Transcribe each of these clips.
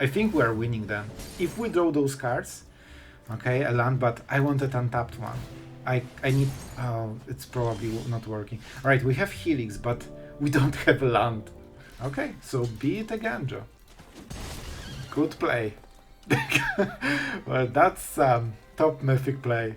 I think we're winning then. If we draw those cards, okay, a land, but I wanted untapped one. I need, oh, it's probably not working. All right, we have Helix, but we don't have a land. Okay, so be it again, Joe. Good play. Well, that's top Mythic play.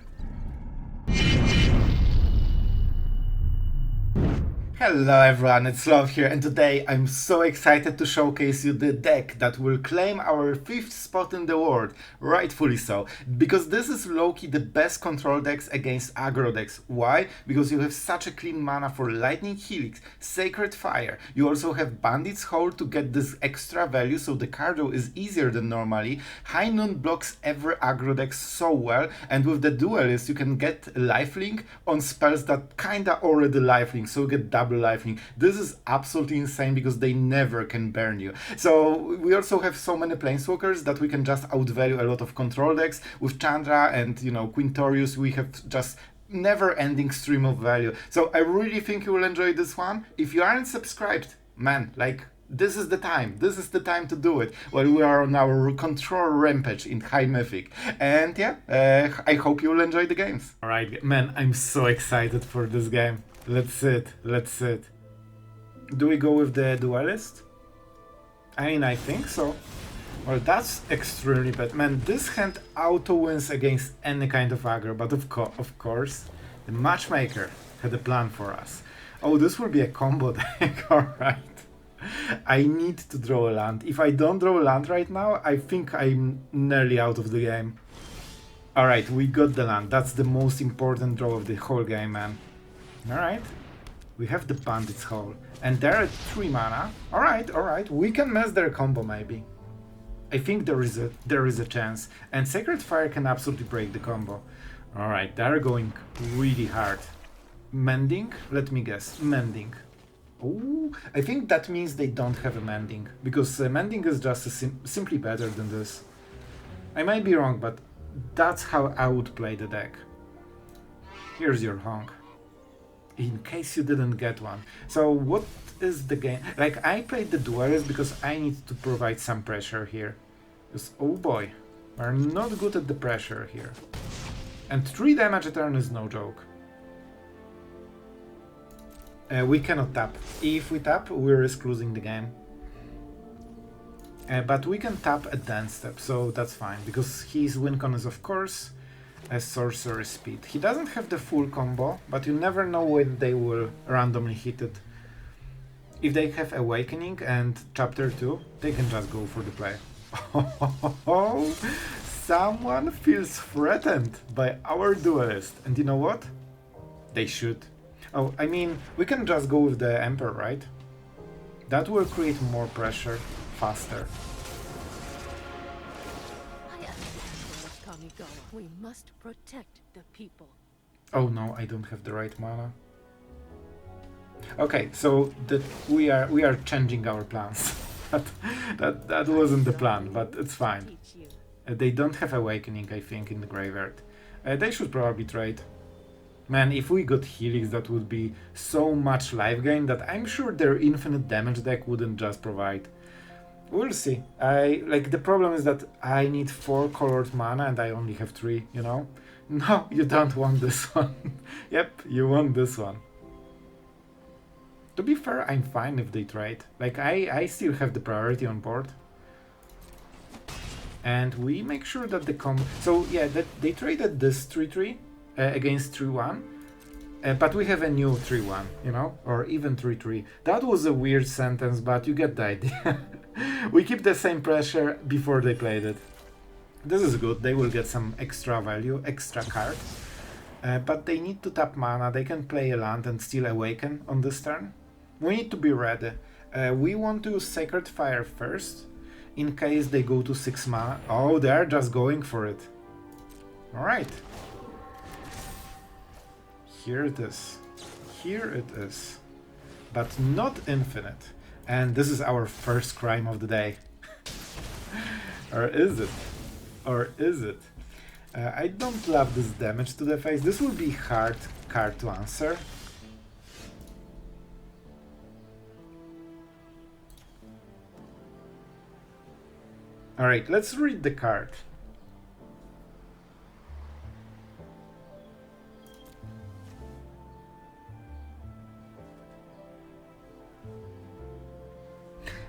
Hello everyone, it's Sloth here, and today I'm so excited to showcase you the deck that will claim our 5th spot in the world, rightfully so, because this is low-key the best control decks against aggro decks. Why? Because you have such a clean mana for Lightning Helix, Sacred Fire, you also have Bandit's Hole to get this extra value so the card draw is easier than normally, High Noon blocks every aggro deck so well, and with the Duelist you can get lifelink on spells that kinda already lifelink, so you get double lifelink. This is absolutely insane because they never can burn you. So we also have so many Planeswalkers that we can just outvalue a lot of control decks. With Chandra and Quintorius we have just never-ending stream of value. So I really think you will enjoy this one. If you aren't subscribed, man, like, this is the time. This is the time to do it while we are on our control rampage in High Mythic. And yeah, I hope you will enjoy the games. Alright, man, I'm so excited for this game. Let's sit. Do we go with the Duelist? I mean, I think so. Well, that's extremely bad. Man, this hand auto wins against any kind of aggro, but of course, the matchmaker had a plan for us. Oh, this will be a combo deck, alright. I need to draw a land. If I don't draw a land right now, I think I'm nearly out of the game. Alright, we got the land. That's the most important draw of the whole game, man. Alright, we have the Bandit's Hole, and they're at 3 mana. Alright, we can mess their combo maybe. I think there is a chance, and Sacred Fire can absolutely break the combo. Alright, they're going really hard. Mending? Let me guess, Mending. Oh, I think that means they don't have a Mending, because Mending is just simply better than this. I might be wrong, but that's how I would play the deck. Here's your honk. In case you didn't get one. So what is the game? Like, I played the Duelist because I need to provide some pressure here. Because, oh boy, we're not good at the pressure here. And 3 damage a turn is no joke. We cannot tap. If we tap, we risk losing the game. But we can tap at the end step, so that's fine. Because his win con is, of course, a sorcery speed. He doesn't have the full combo, but you never know when they will randomly hit it. If they have Awakening and Chapter 2, they can just go for the play. Someone feels threatened by our Duelist. And you know what? They should. Oh, I mean, we can just go with the Emperor, right? That will create more pressure faster. We must protect the people. Oh no, I don't have the right mana. Okay, so we are changing our plans. that wasn't the plan, but it's fine. They don't have Awakening, I think, in the graveyard. They should probably trade. Man, if we got Helix, that would be so much life gain that I'm sure their infinite damage deck wouldn't just provide. We'll see. The problem is that I need 4 colored mana and I only have 3, you know? No, you don't want this one. Yep, you want this one. To be fair, I'm fine if they trade. Like, I still have the priority on board. And we make sure that the combo... So, yeah, they traded this 3-3 against 3-1. But we have a new 3-1, you know? Or even 3-3. That was a weird sentence, but you get the idea. We keep the same pressure before they played it. This is good, they will get some extra value, extra card. But they need to tap mana, they can play a land and still Awaken on this turn. We need to be ready. We want to use Sacred Fire first, in case they go to 6 mana. Oh, they're just going for it. Alright. Here it is. Here it is. But not infinite. And this is our first crime of the day. Or is it? Or is it? I don't love this damage to the face. This will be hard card to answer. Alright, let's read the card.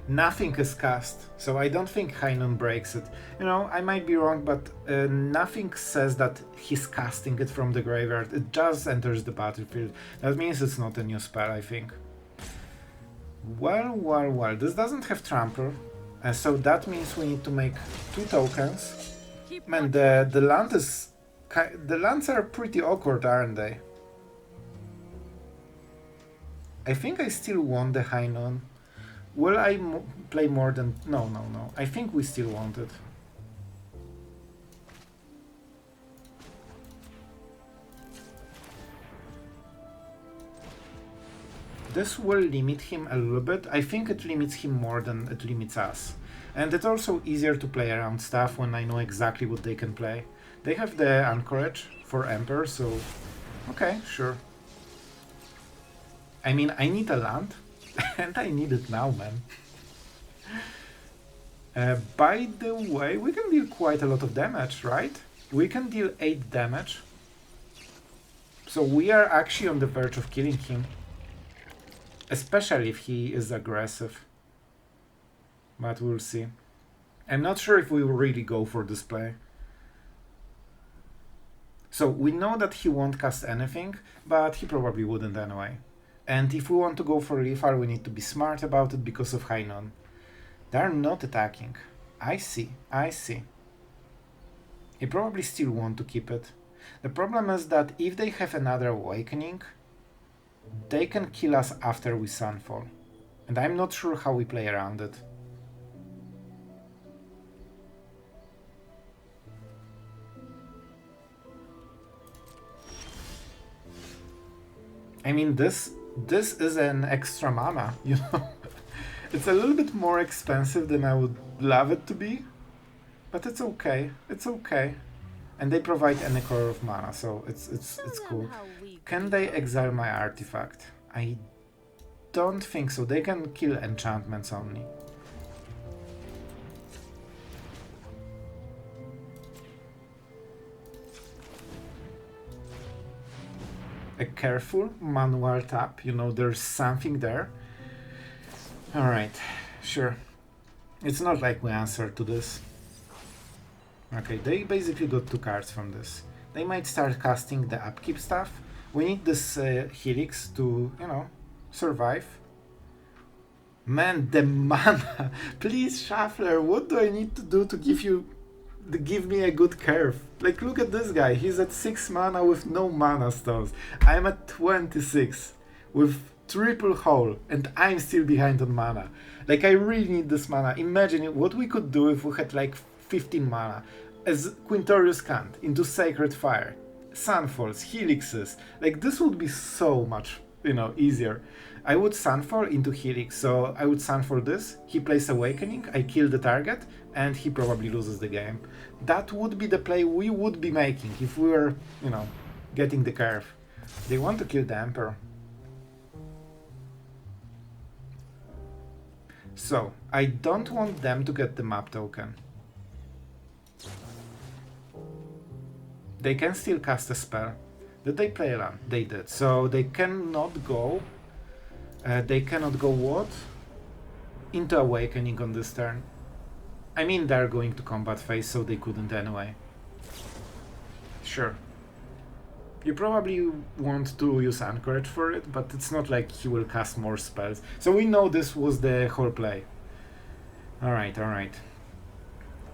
Nothing is cast, so I don't think Hainon breaks it. You know, I might be wrong, but nothing says that he's casting it from the graveyard. It just enters the battlefield. That means it's not a new spell, I think. Well, this doesn't have trample, so that means we need to make 2 tokens. Man, the land is... the lands are pretty awkward, aren't they? I think I still want the Hainon. Will I play more than... No. I think we still want it. This will limit him a little bit. I think it limits him more than it limits us. And it's also easier to play around stuff when I know exactly what they can play. They have the Anchorage for Emperor, so... Okay, sure. I mean, I need a land. And I need it now, man. By the way, we can deal quite a lot of damage, right? We can deal 8 damage. So we are actually on the verge of killing him. Especially if he is aggressive. But we'll see. I'm not sure if we will really go for this play. So we know that he won't cast anything, but he probably wouldn't anyway. And if we want to go for lethal, we need to be smart about it because of Hainon. They're not attacking. I see. He probably still want to keep it. The problem is that if they have another awakening, they can kill us after we Sunfall. And I'm not sure how we play around it. I mean, this is an extra mana, you know? It's a little bit more expensive than I would love it to be, but it's okay. And they provide any color of mana, so it's cool. Can they exile my artifact? I don't think so. They can kill enchantments only. A careful manual tap, you know, there's something there. Alright, sure. It's not like we answer to this. Okay, they basically got 2 cards from this. They might start casting the upkeep stuff. We need this Helix to, you know, survive. Man, the mana! Please, Shuffler, what do I need to do to give me a good curve? Like, look at this guy. He's at 6 mana with no mana stones. I'm at 26 with triple hole, and I'm still behind on mana. Like, I really need this mana. Imagine what we could do if we had like 15 mana. As Quintorius Kant into Sacred Fire, Sunfalls, Helixes. Like, this would be so much, you know, easier. I would Sunfall into Helix, so I would Sunfall this, he plays Awakening, I kill the target, and he probably loses the game. That would be the play we would be making if we were, you know, getting the curve. They want to kill the Emperor. So, I don't want them to get the map token. They can still cast a spell. Did they play a land? They did. So they cannot go... what? Into Awakening on this turn. I mean, they're going to combat phase, so they couldn't anyway. Sure. You probably want to use Anchorage for it, but it's not like he will cast more spells. So we know this was the whole play. Alright.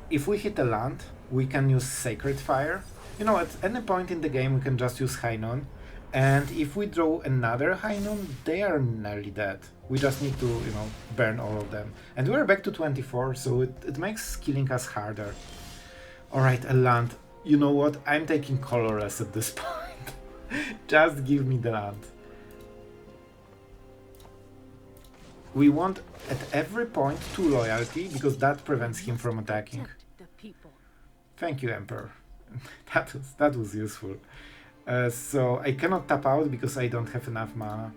If we hit a land, we can use Sacred Fire. You know, at any point in the game we can just use Hainon. And if we draw another Hainon, they are nearly dead. We just need to, you know, burn all of them. And we're back to 24, so it makes killing us harder. Alright, a land. You know what? I'm taking colorless at this point. Just give me the land. We want at every point 2 loyalty, because that prevents him from attacking. Thank you, Emperor. That was useful. So I cannot tap out because I don't have enough mana.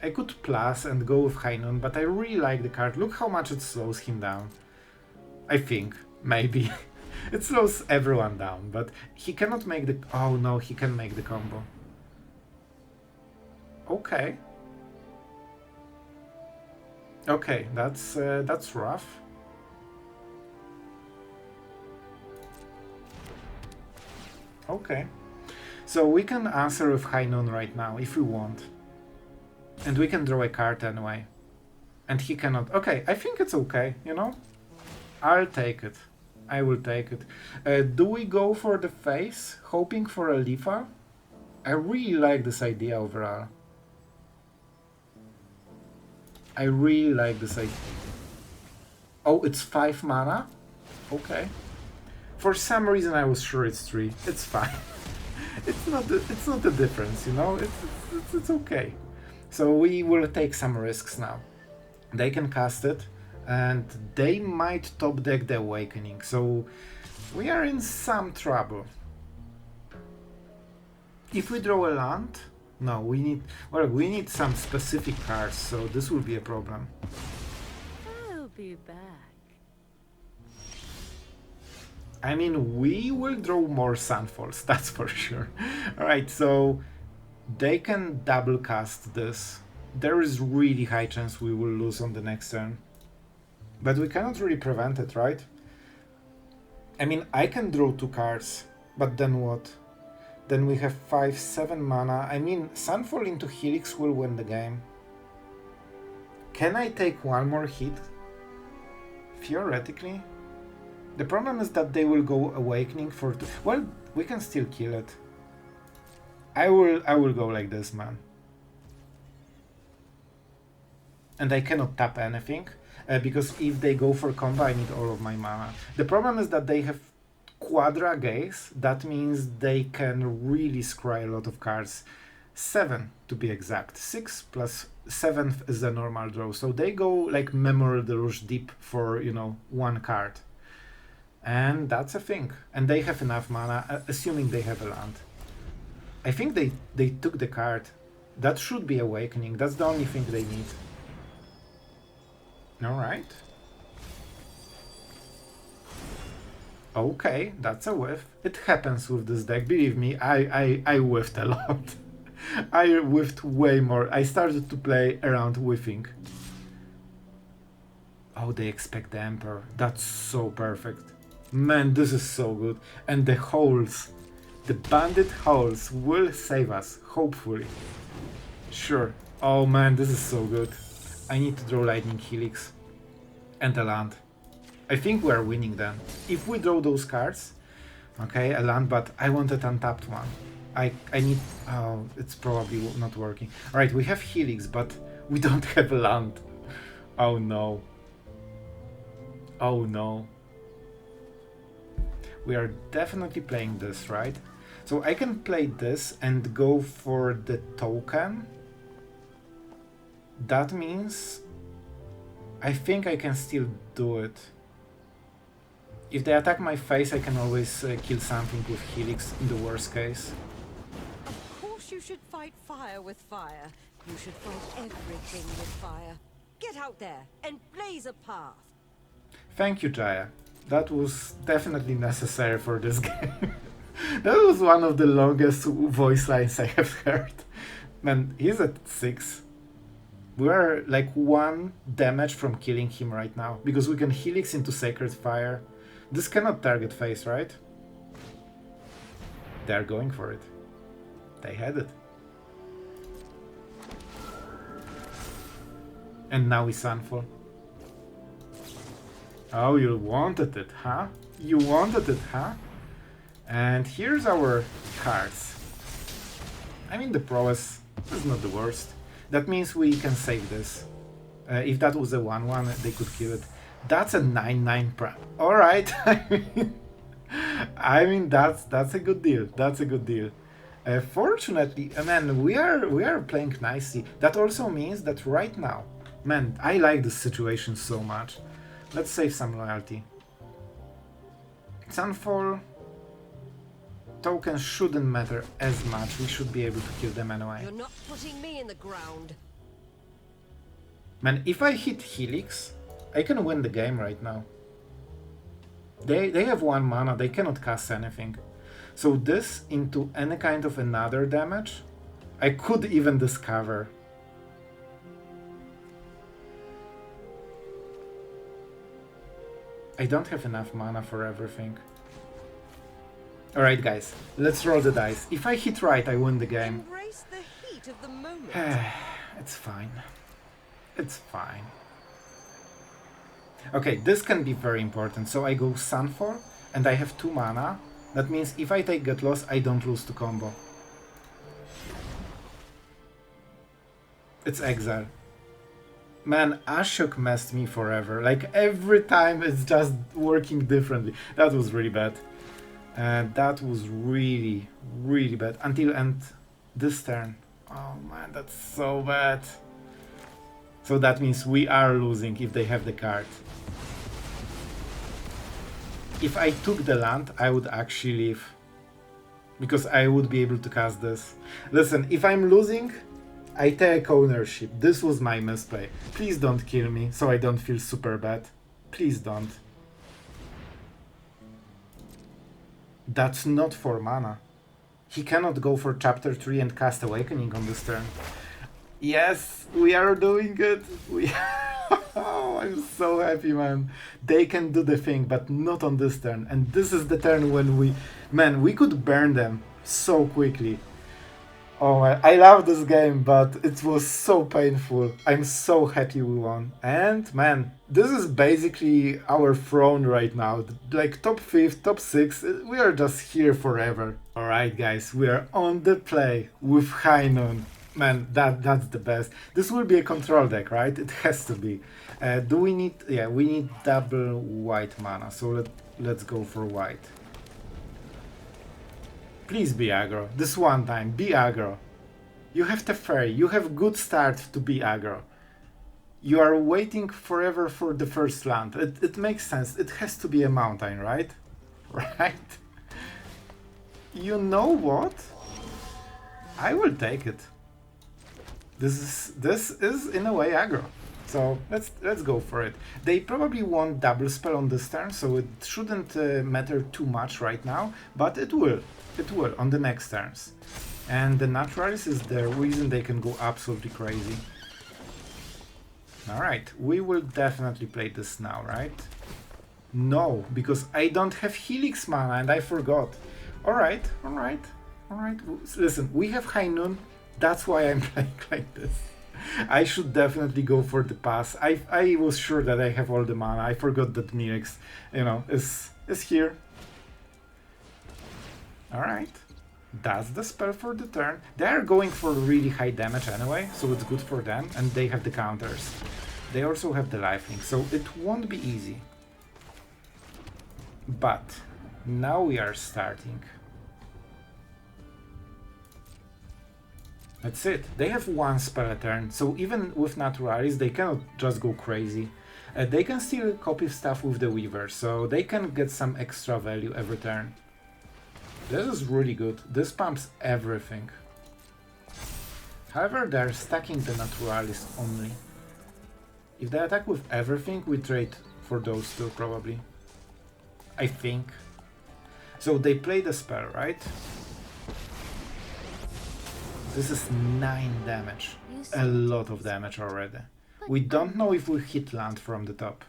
I could plus and go with High Noon, but I really like the card. Look how much it slows him down. I think, maybe. It slows everyone down, but he cannot make the... Oh no, he can make the combo. Okay. Okay, that's rough. Okay. So we can answer with High Noon right now, if we want. And we can draw a card anyway. And he cannot... Okay, I think it's okay, you know? I'll take it. I will take it. Do we go for the face, hoping for a Lifa? I really like this idea overall. I really like this idea. Oh, it's 5 mana? Okay. For some reason I was sure it's 3. It's fine. It's not a difference, you know? It's okay. So we will take some risks now. They can cast it, and they might top deck the Awakening, so we are in some trouble. If we draw a land, no, we need some specific cards, so this will be a problem. I'll be back. I mean, we will draw more Sunfalls, that's for sure. Alright, so they can double cast this. There is really high chance we will lose on the next turn. But we cannot really prevent it, right? I mean, I can draw 2 cards, but then what? Then we have 5-7 mana. I mean, Sunfall into Helix will win the game. Can I take one more hit? Theoretically. The problem is that they will go Awakening for 2. Well, we can still kill it. I will go like this, man. And I cannot tap anything, because if they go for combo, I need all of my mana. The problem is that they have Quadra Gaze. That means they can really scry a lot of cards. 7 to be exact. 6 plus 7 is the normal draw. So they go like Memory Deluge deep for, you know, 1 card. And that's a thing. And they have enough mana, assuming they have a land. I think they took the card. That should be Awakening. That's the only thing they need. Alright. Okay, that's a whiff. It happens with this deck, believe me, I whiffed a lot. I whiffed way more. I started to play around whiffing. Oh, they expect the Emperor. That's so perfect. Man, this is so good. And the holes. The Bandit holes will save us, hopefully. Sure. Oh man, this is so good. I need to draw Lightning Helix. And a land. I think we are winning then. If we draw those cards, okay, a land, but I want an untapped one. I need... Oh, it's probably not working. Alright, we have Helix, but we don't have a land. Oh no. Oh no. We are definitely playing this, right? So I can play this and go for the token. That means I think I can still do it. If they attack my face, I can always kill something with Helix in the worst case. Of course you should fight fire with fire. You should fight everything with fire. Get out there and blaze a path. Thank you, Jaya. That was definitely necessary for this game. That was one of the longest voice lines I have heard. Man, he's at 6. We are like 1 damage from killing him right now, because we can Helix into Sacred Fire. This cannot target face, right? They're going for it. They had it. And now we Sunfall. Oh, you wanted it, huh? You wanted it, huh? And here's our cards. I mean, the prowess is not the worst. That means we can save this. If that was a 1-1, they could kill it. That's a 9-9 prep. Alright, I mean that's a good deal. That's a good deal. Fortunately, man, we are playing nicely. That also means that right now, man, I like this situation so much. Let's save some loyalty. Sunfall tokens shouldn't matter as much. We should be able to kill them anyway. You're not putting me in the ground. Man, if I hit Helix, I can win the game right now. They have 1 mana, they cannot cast anything. So this into any kind of another damage, I could even discover. I don't have enough mana for everything. Alright guys, let's roll the dice. If I hit right, I win the game. Embrace the heat of the moment. It's fine. It's fine. Okay, this can be very important. So I go Sunfall, and I have 2 mana. That means if I take Get Lost, I don't lose to combo. It's Exile. Man, Ashok messed me forever. Like, every time it's just working differently. That was really bad. That was really, really bad. Until end this turn. Oh man, that's so bad. So that means we are losing if they have the card. If I took the land, I would actually leave. Because I would be able to cast this. Listen, if I'm losing, I take ownership. This was my misplay. Please don't kill me, so I don't feel super bad. Please don't. That's not 4 mana. He cannot go for chapter 3 and cast Awakening on this turn. Yes, we are doing it. Oh, I'm so happy, man. They can do the thing, but not on this turn. And this is the turn when we could burn them so quickly. Oh, I love this game, but it was so painful. I'm so happy we won. And man, this is basically our throne right now. Like top 5, top 6, we are just here forever. Alright guys, we are on the play with High Noon. Man, that's the best. This will be a control deck, right? It has to be. Do we need... Yeah, we need double white mana, so let's go for white. Please be aggro. This one time, be aggro. You have Teferi, you have good start to be aggro. You are waiting forever for the first land. It makes sense. It has to be a mountain, right? Right? You know what? I will take it. This is in a way aggro. So let's go for it. They probably want double spell on this turn, so it shouldn't matter too much right now, but it will. It will on the next turns. And the Naturalist is the reason they can go absolutely crazy. Alright, we will definitely play this now, right? No, because I don't have Helix mana and I forgot. Alright. Listen, we have High Noon. That's why I'm playing like this. I should definitely go for the pass. I was sure that I have all the mana. I forgot that Mythic, is here. Alright. That's the spell for the turn. They are going for really high damage anyway, so it's good for them, and they have the counters. They also have the lifelink, so it won't be easy. But now we are starting. That's it. They have 1 spell a turn, so even with Naturalis they cannot just go crazy. They can still copy stuff with the Weaver, so they can get some extra value every turn. This is really good. This pumps everything. However, they're stacking the Naturalist only. If they attack with everything, we trade for those two, probably. I think. So they play the spell, right? This is 9 damage. A lot of damage already. We don't know if we hit land from the top.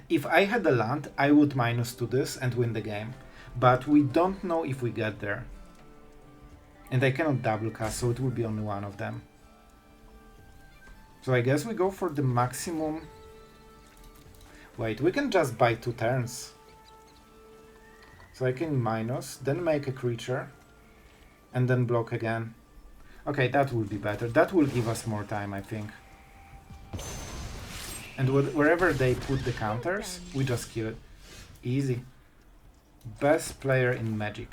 If I had a land, I would -2 this and win the game. But we don't know if we get there. And I cannot double cast, so it will be only one of them. So I guess we go for the maximum. Wait, we can just buy 2 turns. So I can minus, then make a creature, and then block again. Okay, that will be better. That will give us more time, I think. And wherever they put the counters, we just kill it. Easy. Best player in Magic.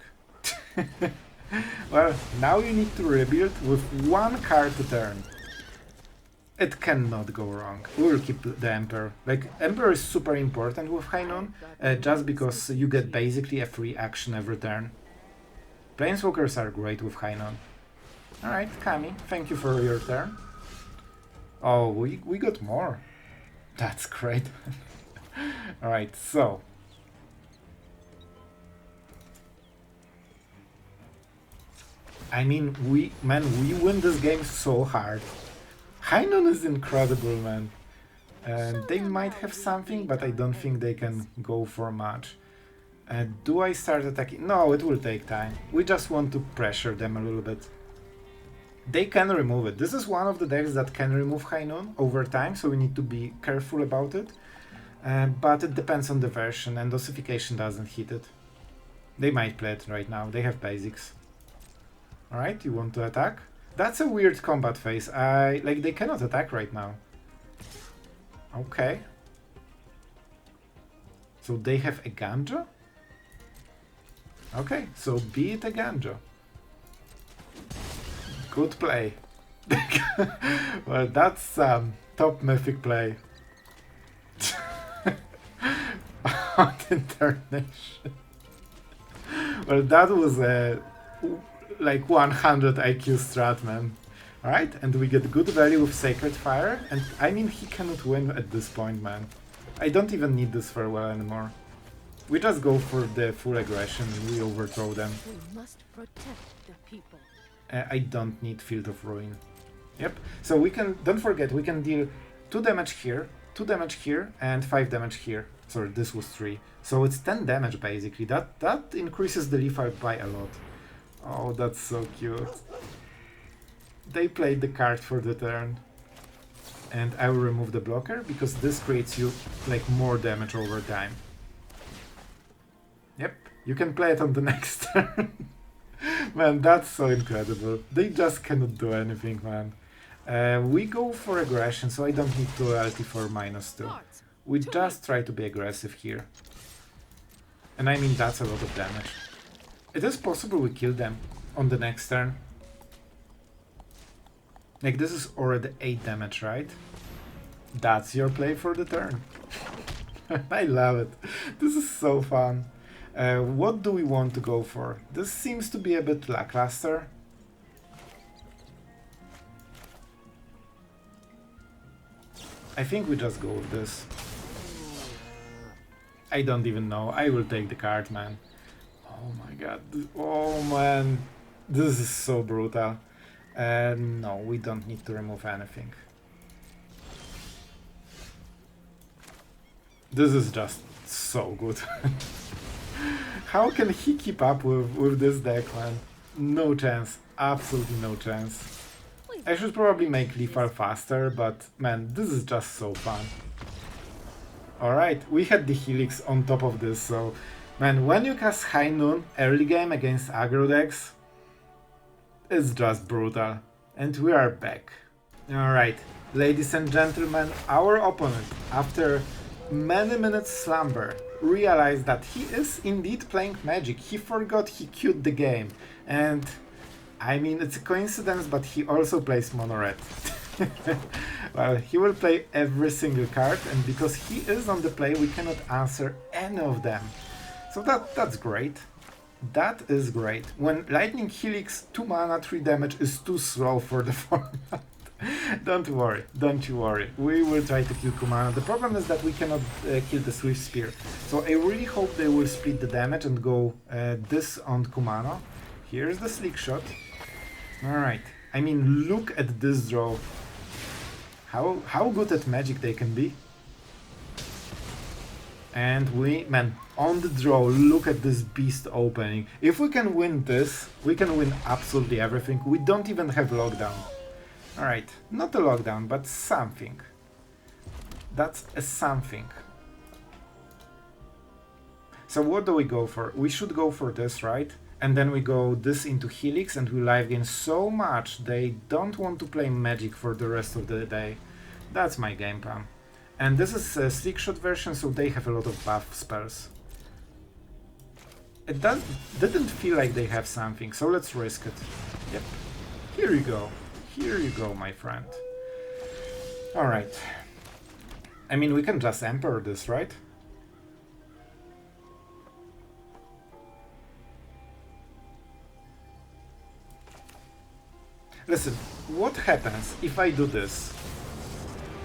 Well, now you need to rebuild with 1 card to turn. It cannot go wrong. We will keep the Emperor. Like, Emperor is super important with High Noon, just because you get basically a free action every turn. Planeswalkers are great with High Noon. Alright, Kami, thank you for your turn. Oh, we got more. That's great. Alright, so. I mean, we win this game so hard. Hainan is incredible, man. And they might have something, but I don't think they can go for much. Do I start attacking? No, it will take time. We just want to pressure them a little bit. They can remove it. This is one of the decks that can remove Hainan over time, so we need to be careful about it. But it depends on the version, and Ossification doesn't hit it. They might play it right now. They have basics. Alright, you want to attack? That's a weird combat phase. Like, they cannot attack right now. Okay. So they have a Ganja? Okay, so be it a Ganja. Good play. Well, that's top Mythic play. On Internation. Well, that was a like 100 IQ strat, man. Alright, and we get good value with Sacred Fire, and I mean, he cannot win at this point, man. I don't even need this farewell anymore. We just go for the full aggression and we overthrow them. We must protect the people. I don't need Field of Ruin. Yep, so we can, don't forget, we can deal 2 damage here, 2 damage here, and 5 damage here. Sorry, this was 3. So it's 10 damage basically. That increases the leaf by a lot. Oh, that's so cute. They played the card for the turn. And I will remove the blocker, because this creates you like more damage over time. Yep, you can play it on the next turn. Man, that's so incredible. They just cannot do anything, man. We go for aggression, so I don't need to LT for -2. We just try to be aggressive here. And I mean, that's a lot of damage. It is possible we kill them on the next turn. Like, this is already 8 damage, right? That's your play for the turn. I love it. This is so fun. What do we want to go for? This seems to be a bit lackluster. I think we just go with this. I don't even know. I will take the card, man. Oh my god. Oh man. This is so brutal. No, we don't need to remove anything. This is just so good. How can he keep up with this deck, man? No chance. Absolutely no chance. I should probably make lethal faster, but man, this is just so fun. Alright, we had the Helix on top of this, so man, when you cast Hainan early game against aggro decks, it's just brutal. And we are back. Alright, ladies and gentlemen, our opponent, after many minutes slumber, realized that he is indeed playing Magic. He forgot he queued the game. And I mean, it's a coincidence, but he also plays mono red. Well, he will play every single card, and because he is on the play, we cannot answer any of them. So that's great. That is great. When Lightning Helix 2 mana 3 damage is too slow for the format. Don't worry, don't you worry. We will try to kill Kumano. The problem is that we cannot kill the Swift Spear. So I really hope they will split the damage and go this on Kumano. Here's the Slick Shot. Alright. I mean, look at this draw. How good at Magic they can be. And we, man, on the draw, look at this beast opening. If we can win this, we can win absolutely everything. We don't even have lockdown. Alright, not a lockdown, but something. That's a something. So what do we go for? We should go for this, right? And then we go this into Helix and we live gain so much they don't want to play Magic for the rest of the day. That's my game plan. And this is a Slick Shot version, so they have a lot of buff spells. It didn't feel like they have something, so let's risk it. Yep. Here you go. Here you go, my friend. Alright. I mean, we can just Emperor this, right? Listen, what happens if I do this?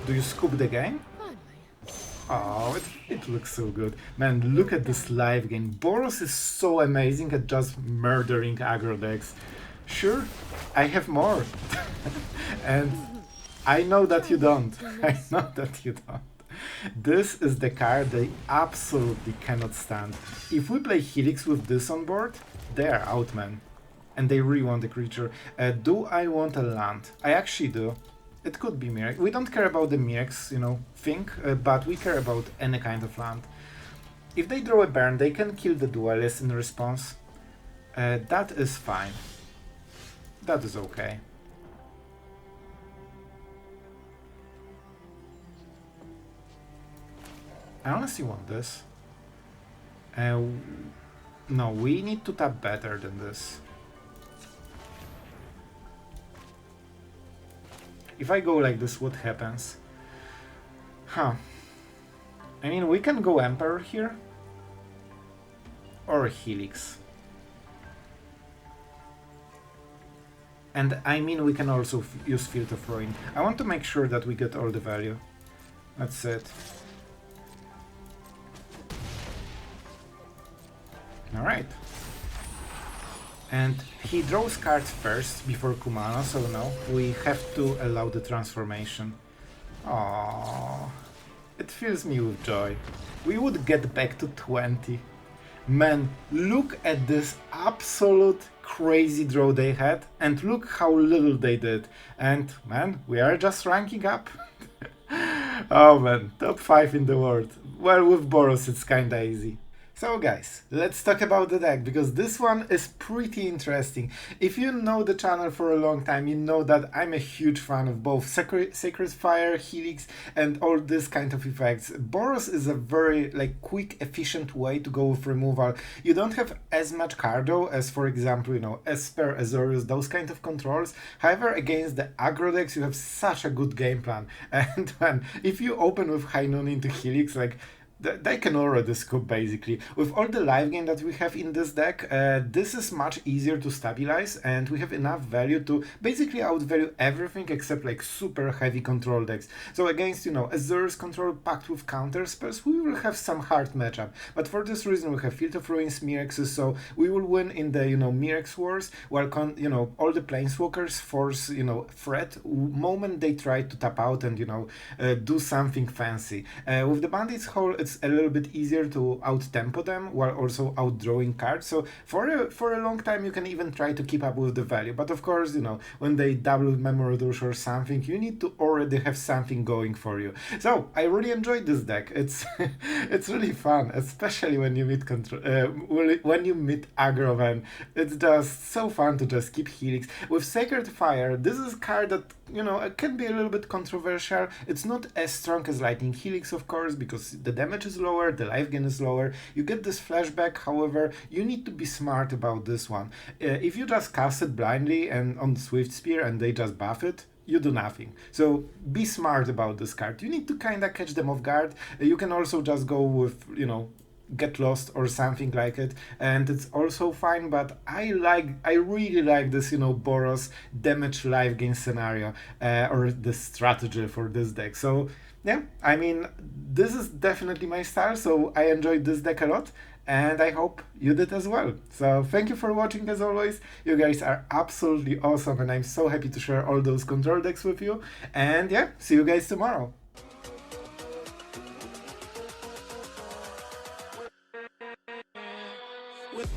Do you scoop the game? Finally, Oh, it looks so good. Man, look at this live game. Boros is so amazing at just murdering aggro decks. Sure, I have more. And I know that you don't. I know that you don't. This is the card they absolutely cannot stand. If we play Helix with this on board, they are out, man. And they really want a creature. Do I want a land? I actually do. It could be Mirrex. We don't care about the Mirrex, you know, thing, but we care about any kind of land. If they draw a burn, they can kill the Duelist in response. That is fine. That is okay. I honestly want this. No, we need to tap better than this. If I go like this, what happens? Huh. I mean, we can go Emperor here. Or Helix. And I mean, we can also use Field of Ruin. I want to make sure that we get all the value. That's it. Alright. And he draws cards first before Kumano, so no, we have to allow the transformation. Aww. It fills me with joy. We would get back to 20. Man, look at this absolute crazy draw they had, and look how little they did. And man, we are just ranking up. Oh man, top 5 in the world. Well, with Boros it's kinda easy. So guys, let's talk about the deck, because this one is pretty interesting. If you know the channel for a long time, you know that I'm a huge fan of both Sacred Fire, Helix, and all this kind of effects. Boros is a very quick, efficient way to go with removal. You don't have as much cardo as, for example, you know, Esper, Azorius, those kind of controls. However, against the aggro decks, you have such a good game plan. And man, if you open with High Noon into Helix, they can already scoop basically. With all the live game that we have in this deck, this is much easier to stabilize, and we have enough value to basically outvalue everything except super heavy control decks. So against, you know, Azur's control packed with counter spells, we will have some hard matchup. But for this reason, we have Field of Ruins, Mirrexes, so we will win in the, you know, Mirrex wars, while you know, all the Planeswalkers force, you know, threat moment they try to tap out and, you know, do something fancy. With the Bandit's Hole, it's a little bit easier to out-tempo them while also outdrawing cards. So for a long time you can even try to keep up with the value. But of course, you know, when they double Memory Douche or something, you need to already have something going for you. So I really enjoyed this deck. It's it's really fun, especially when you meet when you meet aggro, man. It's just so fun to just keep Helix. With Sacred Fire, this is a card that, you know, it can be a little bit controversial. It's not as strong as Lightning Helix, of course, because the damage is lower, the life gain is lower. You get this flashback, however, you need to be smart about this one. If you just cast it blindly and on Swift Spear and they just buff it, you do nothing. So be smart about this card. You need to kinda catch them off guard. You can also just go with, you know, Get Lost or something like it, and it's also fine. But I really like this, you know, Boros damage life gain scenario, or the strategy for this deck. So yeah, I mean, this is definitely my style, so I enjoyed this deck a lot, and I hope you did as well. So thank you for watching as always. You guys are absolutely awesome, and I'm so happy to share all those control decks with you. And yeah, see you guys tomorrow. With